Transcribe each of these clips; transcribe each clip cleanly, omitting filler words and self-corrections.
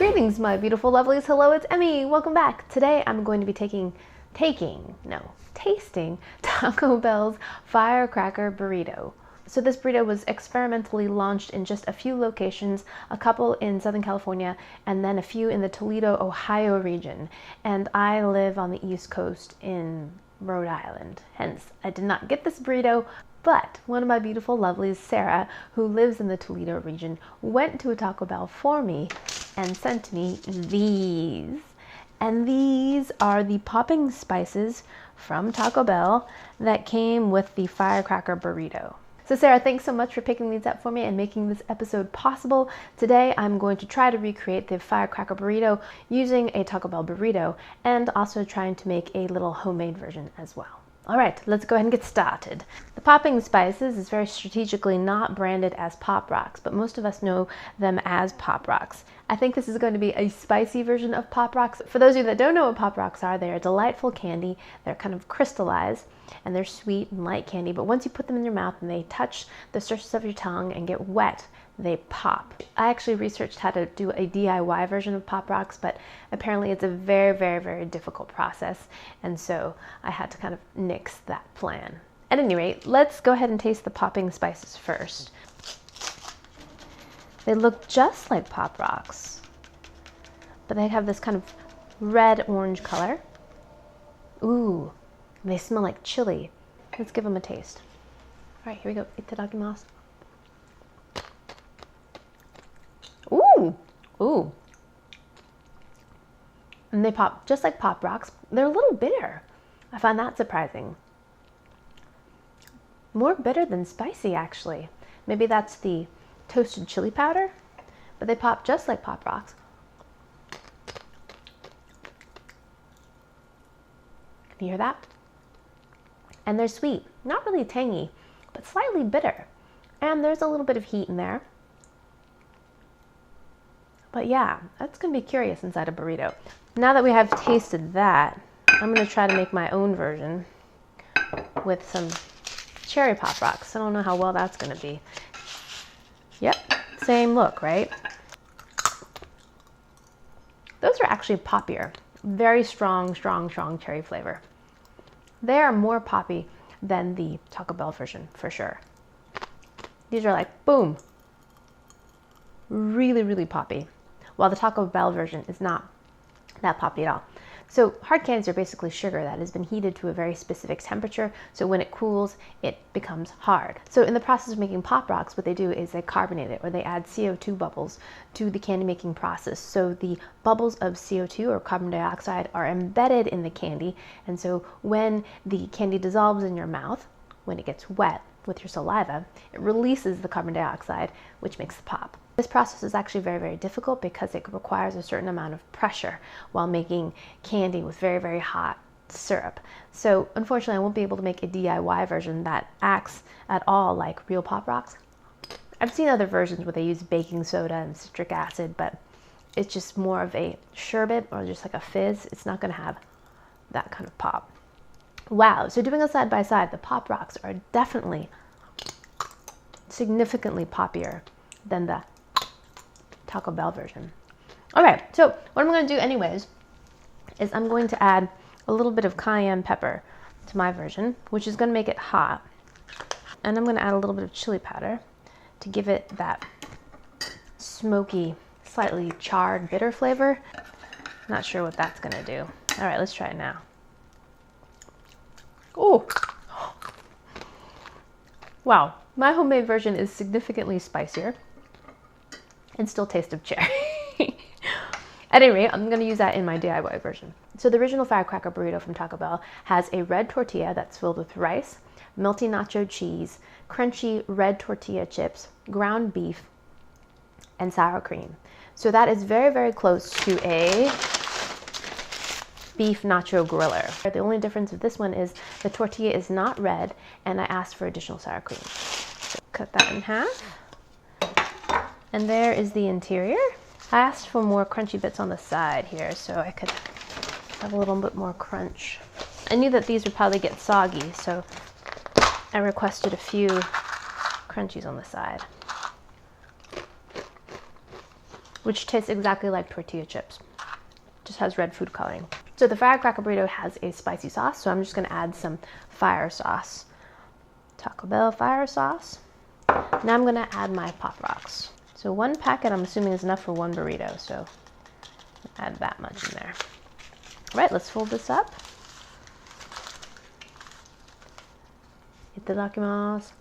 Greetings, my beautiful lovelies. Hello, it's Emmy. Welcome back. Today I'm going to be tasting Taco Bell's Firecracker Burrito. So this burrito was experimentally launched in just a few locations, a couple in Southern California and then a few in the Toledo, Ohio region. And I live on the East Coast in Rhode Island. Hence, I did not get this burrito, but one of my beautiful lovelies, Sarah, who lives in the Toledo region, went to a Taco Bell for me and sent me these. And these are the popping spices from Taco Bell that came with the Firecracker Burrito. So Sarah, thanks so much for picking these up for me and making this episode possible. Today I'm going to try to recreate the Firecracker Burrito using a Taco Bell burrito and also trying to make a little homemade version as well. All right, let's go ahead and get started. The popping spices is very strategically not branded as Pop Rocks, but most of us know them as Pop Rocks. I think this is going to be a spicy version of Pop Rocks. For those of you that don't know what Pop Rocks are, they're a delightful candy. They're kind of crystallized and they're sweet and light candy, but once you put them in your mouth and they touch the surface of your tongue and get wet, they pop. I actually researched how to do a DIY version of Pop Rocks, but apparently it's a very, very, very difficult process, and so I had to kind of nix that plan. At any rate, let's go ahead and taste the popping spices first. They look just like Pop Rocks, but they have this kind of red-orange color. Ooh, they smell like chili. Let's give them a taste. All right, here we go. Itadakimasu. Ooh, ooh. And they pop just like Pop Rocks. They're a little bitter. I find that surprising. More bitter than spicy, actually. Maybe that's the toasted chili powder, but they pop just like Pop Rocks. Can you hear that? And they're sweet, not really tangy, but slightly bitter. And there's a little bit of heat in there. But yeah, that's gonna be curious inside a burrito. Now that we have tasted that, I'm gonna try to make my own version with some cherry Pop Rocks. I don't know how well that's gonna be. Yep, same look, right? Those are actually poppier. Very strong, strong, strong cherry flavor. They are more poppy than the Taco Bell version, for sure. These are like, boom. Really, really poppy. While the Taco Bell version is not that poppy at all. So hard candies are basically sugar that has been heated to a very specific temperature, so when it cools, it becomes hard. So in the process of making Pop Rocks, what they do is they carbonate it, or they add CO2 bubbles to the candy making process. So the bubbles of CO2, or carbon dioxide, are embedded in the candy, and so when the candy dissolves in your mouth, when it gets wet with your saliva, it releases the carbon dioxide, which makes the pop. This process is actually very, very difficult because it requires a certain amount of pressure while making candy with very, very hot syrup. So unfortunately, I won't be able to make a DIY version that acts at all like real Pop Rocks. I've seen other versions where they use baking soda and citric acid, but it's just more of a sherbet or just like a fizz. It's not going to have that kind of pop. Wow, so doing a side by side, the Pop Rocks are definitely significantly poppier than the Taco Bell version. All right, so what I'm going to do anyways is I'm going to add a little bit of cayenne pepper to my version, which is going to make it hot. And I'm going to add a little bit of chili powder to give it that smoky, slightly charred, bitter flavor. Not sure what that's going to do. All right, let's try it now. Oh, wow. My homemade version is significantly spicier and still tastes of cherry. At any rate, I'm going to use that in my DIY version. So the original Firecracker Burrito from Taco Bell has a red tortilla that's filled with rice, melty nacho cheese, crunchy red tortilla chips, ground beef, and sour cream. So that is very, very close to a beef nacho griller. The only difference with this one is the tortilla is not red, and I asked for additional sour cream. So cut that in half. And there is the interior. I asked for more crunchy bits on the side here so I could have a little bit more crunch. I knew that these would probably get soggy, so I requested a few crunchies on the side. which tastes exactly like tortilla chips. Just has red food coloring. So the firecracker burrito has a spicy sauce, so I'm just gonna add some fire sauce. Taco Bell fire sauce. Now I'm gonna add my Pop Rocks. So 1 packet I'm assuming is enough for 1 burrito, so add that much in there. All right, let's fold this up. Itadakimasu.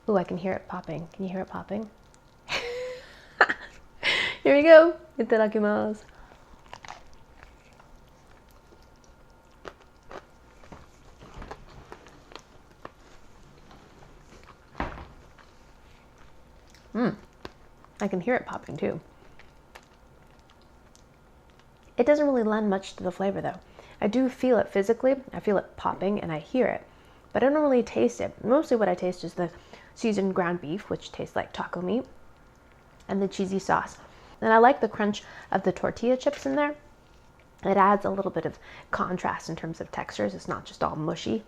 Ooh, I can hear it popping. Can you hear it popping? Here we go. Itadakimasu. I can hear it popping too. It doesn't really lend much to the flavor though. I do feel it physically. I feel it popping and I hear it, but I don't really taste it. Mostly what I taste is the seasoned ground beef, which tastes like taco meat, and the cheesy sauce. And I like the crunch of the tortilla chips in there. It adds a little bit of contrast in terms of textures. It's not just all mushy.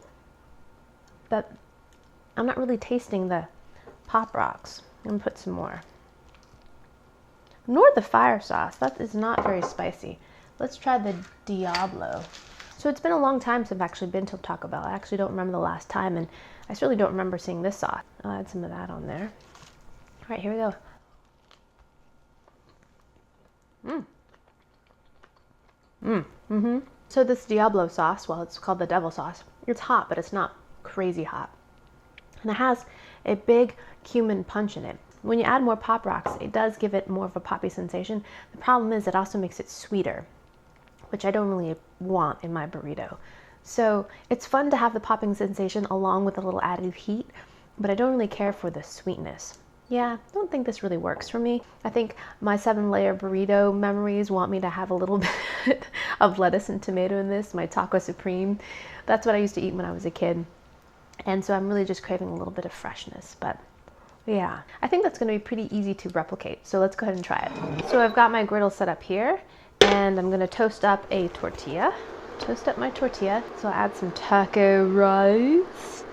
But I'm not really tasting the Pop Rocks. I'm gonna put some more. Nor the fire sauce. That is not very spicy. Let's try the Diablo. So it's been a long time since I've actually been to Taco Bell. I actually don't remember the last time, and I certainly don't remember seeing this sauce. I'll add some of that on there. All right, here we go. So this Diablo sauce, well, it's called the devil sauce. It's hot, but it's not crazy hot. And it has a big cumin punch in it. When you add more Pop Rocks, it does give it more of a poppy sensation. The problem is it also makes it sweeter, which I don't really want in my burrito. So it's fun to have the popping sensation along with a little added heat, but I don't really care for the sweetness. Yeah, I don't think this really works for me. I think my 7-layer burrito memories want me to have a little bit of lettuce and tomato in this, my taco supreme. That's what I used to eat when I was a kid. And so I'm really just craving a little bit of freshness, but yeah, I think that's gonna be pretty easy to replicate. So let's go ahead and try it. So I've got my griddle set up here, and I'm gonna toast up a tortilla. Toast up my tortilla. So I'll add some taco rice.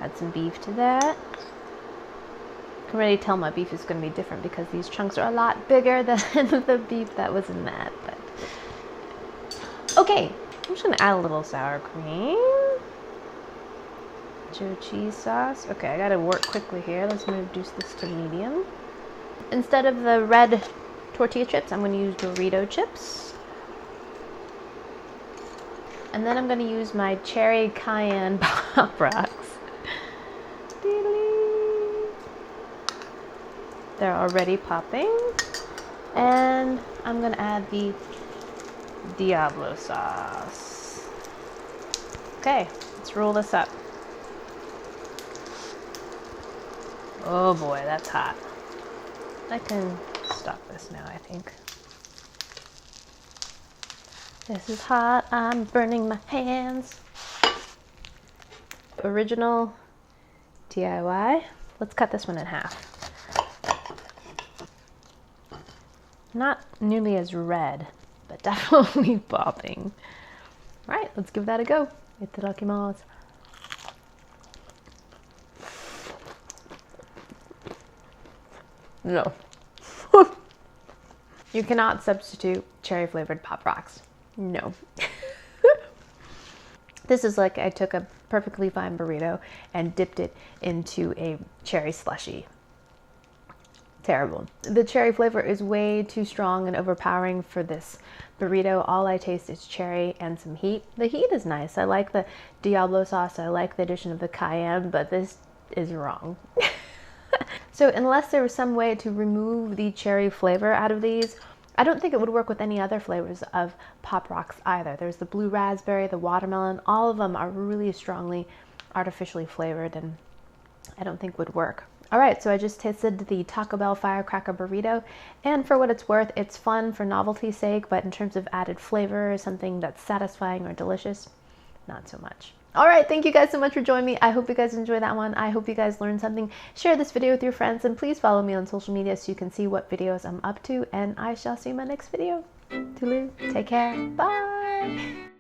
Add some beef to that. I can already tell my beef is gonna be different because these chunks are a lot bigger than the beef that was in that. But okay, I'm just gonna add a little sour cream. Cheese sauce. Okay, I gotta work quickly here. Let's reduce this to medium. Instead of the red tortilla chips, I'm going to use Dorito chips. And then I'm going to use my cherry cayenne Pop Rocks. They're already popping. And I'm going to add the Diablo sauce. Okay, let's roll this up. Oh boy, that's hot. I can stop this now, I think. This is hot, I'm burning my hands. Original DIY. Let's cut this one in half. Not nearly as red, but definitely popping. All right, let's give that a go. Itadakimasu. No. You cannot substitute cherry flavored Pop Rocks. No. This is like I took a perfectly fine burrito and dipped it into a cherry slushie. Terrible. The cherry flavor is way too strong and overpowering for this burrito. All I taste is cherry and some heat. The heat is nice. I like the Diablo sauce. I like the addition of the cayenne, but this is wrong. So unless there was some way to remove the cherry flavor out of these, I don't think it would work with any other flavors of Pop Rocks either. There's the blue raspberry, the watermelon, all of them are really strongly artificially flavored and I don't think would work. All right, so I just tasted the Taco Bell Firecracker Burrito, and for what it's worth, it's fun for novelty's sake, but in terms of added flavor, something that's satisfying or delicious, not so much. All right, thank you guys so much for joining me. I hope you guys enjoyed that one. I hope you guys learned something. Share this video with your friends, and please follow me on social media so you can see what videos I'm up to, and I shall see you in my next video. Toodaloo, take care, bye!